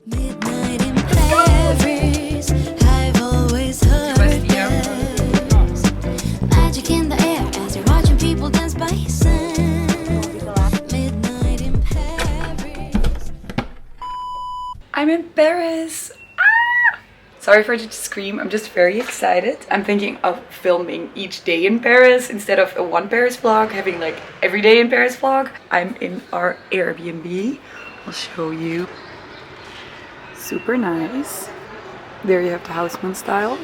Midnight in Paris, I've always heard there's magic in the air as you're watching people dance by sand. Midnight in Paris. I'm in Paris. Ah! Sorry for the scream, I'm just very excited. I'm thinking of filming each day in Paris instead of a one Paris vlog, having like every day in Paris vlog. I'm in our Airbnb. I'll show you. Super nice. There you have the Houseman style.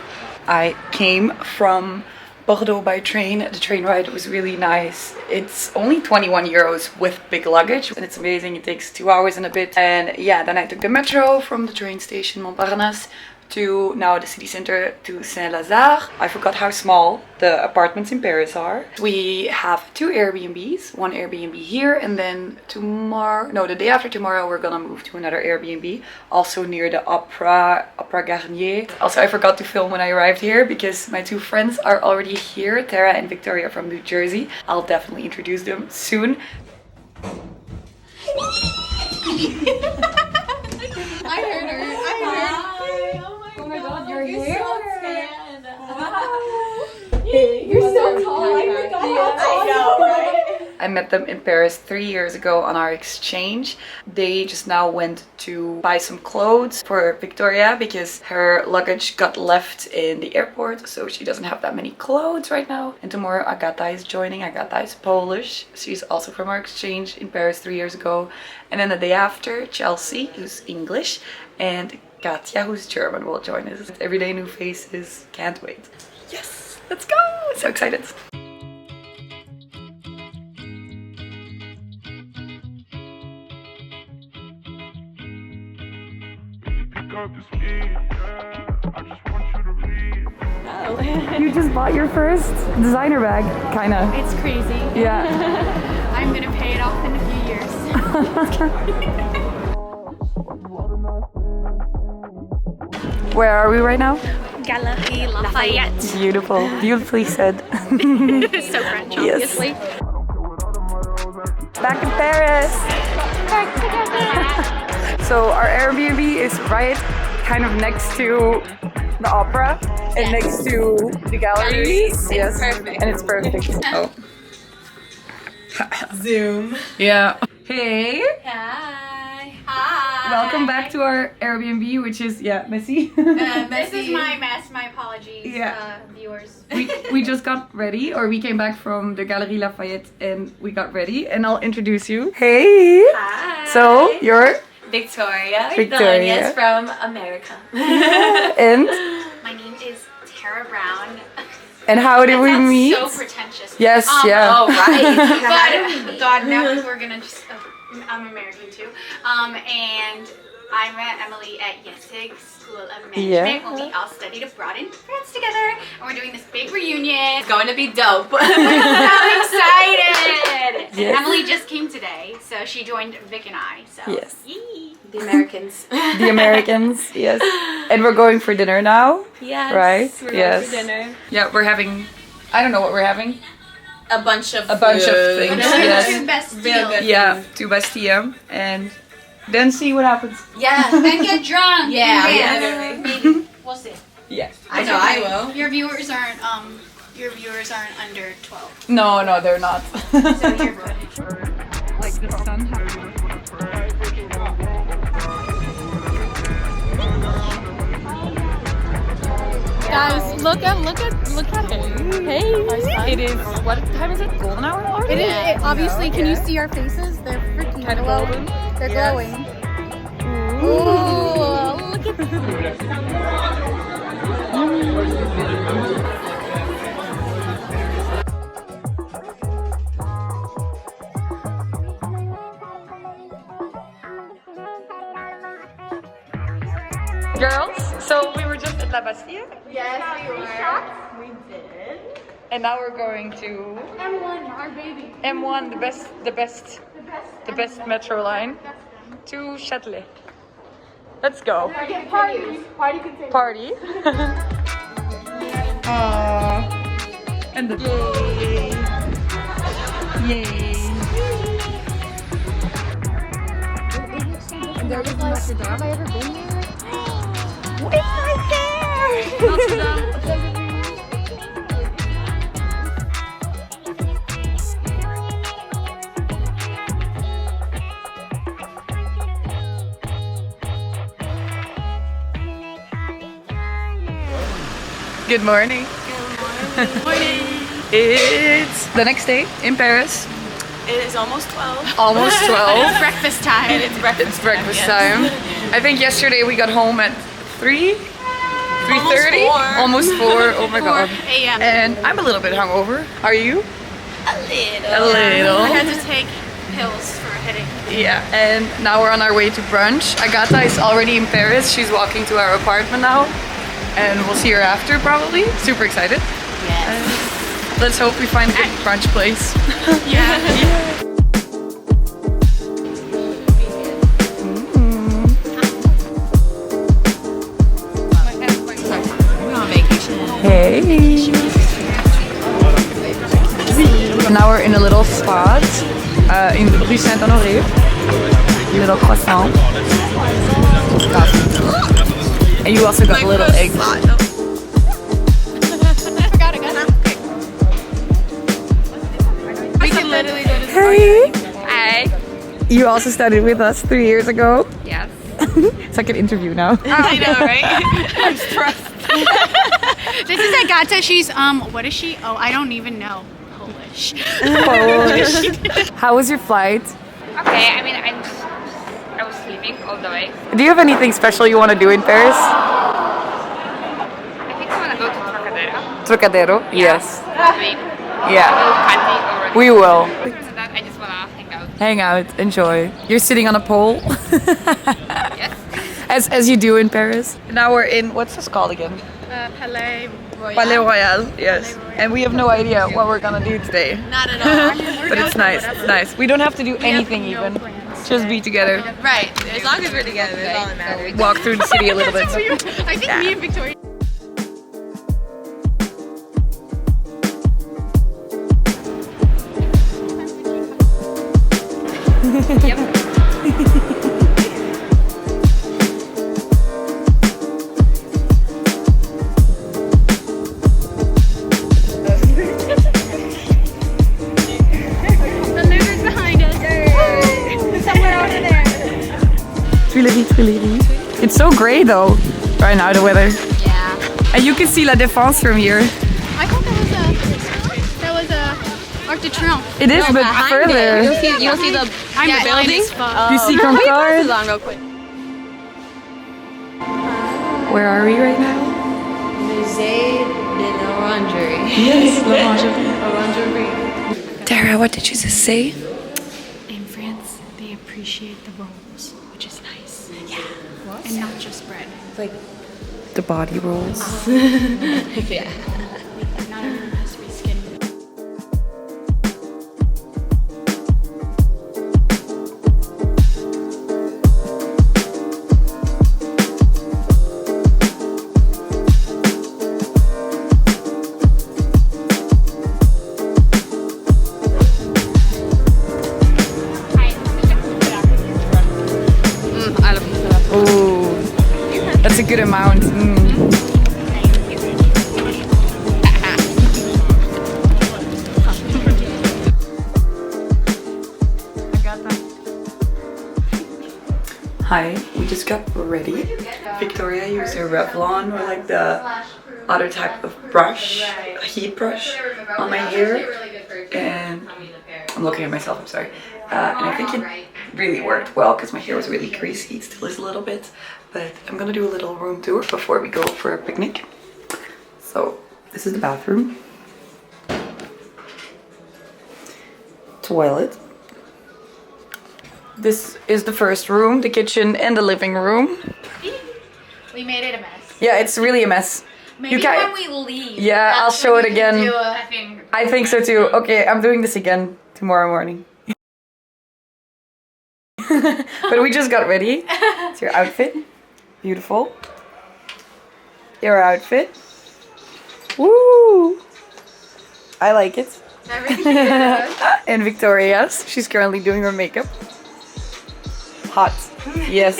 I came from Bordeaux by train. The train ride was really nice. It's only 21 euros with big luggage and it's amazing. It takes 2 hours and a bit. And yeah, then I took the metro from the train station Montparnasse to now the city center to Saint-Lazare. I forgot how small the apartments in Paris are. We have 2 Airbnbs, one Airbnb here, and then the day after tomorrow we're gonna move to another Airbnb, also near the Opera Garnier. Also, I forgot to film when I arrived here because my 2 friends are already here, Tara and Victoria from New Jersey. I'll definitely introduce them soon. I heard her. Oh my god, your hair! Wow. You're so tall. I forgot how tall you are. I met them in Paris 3 years ago on our exchange. They just now went to buy some clothes for Victoria because her luggage got left in the airport, so she doesn't have that many clothes right now. And tomorrow Agatha is joining. Agatha is Polish. She's also from our exchange in Paris 3 years ago. And then the day after, Chelsea, who's English, and Katja, who's German, will join us. Everyday new faces. Can't wait. Yes, let's go! So excited. You just bought your first designer bag, kinda. It's crazy. Yeah. I'm gonna pay it off in a few years. Where are we right now? Galerie Lafayette. Beautiful. Beautifully said. So French, obviously. Yes. Back in Paris. Back together. So our Airbnb is right kind of next to the opera and next to the galleries. Yes. Perfect. And it's perfect. Oh. Zoom. Yeah. Hey. Hi. Hi. Welcome back to our Airbnb, which is messy. This is my mess. My apologies, viewers. we just got ready, or we came back from the Galerie Lafayette and we got ready, and I'll introduce you. Hey. Hi. So you're Victoria. Victoria. From America. and My name is Tara Brown. and how did we meet? So pretentious. Yes, yeah. Oh, right. But God, now we're gonna just. I'm American too. And I met Emily at IESEG School of Management when we all studied abroad in France together, and we're doing this big reunion. It's going to be dope. I'm so excited! Yes. And Emily just came today, so she joined Vic and I. So Yes. yee. The Americans. The Americans, yes. And we're going for dinner now. Yes. Right? We're Yes. going for dinner. Yeah, we're having, I don't know what we're having. A bunch of Bunch of things. Those Yes. are the two best Real deals. good. Yeah, 2 Bastille, and then see what happens. Yeah. And get drunk. Yeah, Yeah. Maybe. We'll see. Yes. I know I will. Your viewers aren't under 12. No, they're not. So you're good. Like the sun. Guys, look at him. Hey. It is, what time is it? Golden hour already? It is obviously. Can you see our faces? They're freaking Kind of golden. They're glowing. Ooh, look at Girls, so we were just at La Bastille. Yes, we were. We did. And now we're going to M1, our baby. M1, the best metro line, to Châtelet. Let's go. Party. Party continues. Party. And the yay. there was like, have I ever been there? It's right there! Notre Dame. Good morning. Good morning. It's the next day in Paris. It is almost 12. Almost 12. Breakfast time. And it's breakfast. It's breakfast time. time. I think yesterday we got home at 3? 3:30? Almost 4. Oh my god. a.m. And I'm a little bit hungover. Are you? A A little. little. I had to take pills for a headache. Yeah. And now we're on our way to brunch. Agatha is already in Paris. She's walking to our apartment now. And we'll see her after probably. Super excited. Yes. Let's hope we find a good brunch place. Yeah. We're on vacation. Hey. Now we're in a little spot in Rue Saint-Honoré. Little croissant. And you also got a little egg. We can literally go to the Hey. Hi. You also studied with us 3 years ago. Yes. It's like an interview now. I know, right? I'm stressed. This is Agatha. She's what is she? Oh, I don't even know. Polish. Polish. How was your flight? Okay, I mean, I was sleeping all the way. Do you have anything special you want to do in Paris? I think I want to go to Trocadero. Trocadero? Yes. Wait, Yeah. candy already. We will. Other than that, I just want to hang out. Hang out, enjoy. You're sitting on a pole. Yes. As you do in Paris. Now we're in, what's this called again? Palais Royal. Palais Royal, yes. And we have no idea what we're gonna do today. Not at all. But it's nice, it's nice. We don't have to do anything even. Just be together. Right. As long as we're together, that's all that matters. Walk through the city a little bit. I think me and Victoria. The looters behind us. Somewhere over there. Tuileries, Tuileries. It's so grey though, right now the weather. Yeah. And you can see La Défense from here. I thought that was a Arc de Triomphe. It is, but further. You don't see the I'm blind building? as fuck. You see Put your Concorde? glasses on real quick. Where are we right now? Musée de l'Orangerie. Yes, L'Orangerie. Orangerie. Tara, what did you just say? In France, they appreciate the rolls, which is nice. Yeah. And not just bread. Like, The body rolls. yeah. Not everyone has to be skinny. I love it. Oh, that's a good amount. Hi, we just got ready. Victoria used her Revlon or like the other type of brush, a heat brush on my hair. And I'm looking at myself, I'm sorry. And I think it really worked well because my hair was really greasy. It still is a little bit. But I'm gonna do a little room tour before we go for a picnic. So this is the bathroom. Toilet. This is the first room, the kitchen and the living room. We made it a mess. Yeah, it's really a mess. Maybe when we leave. Yeah, I'll show it again. Do I think so too. Okay, I'm doing this again tomorrow morning. But we just got ready. It's your outfit. Beautiful. Your outfit. Woo! I like it. And Victoria's. She's currently doing her makeup. Hot. Yes.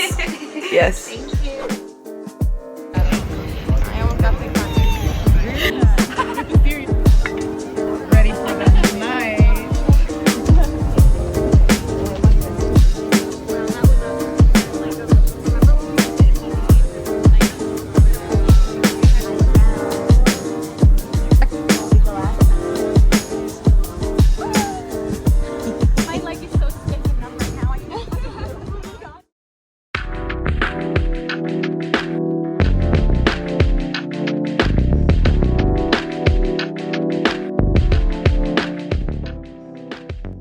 Yes. Thank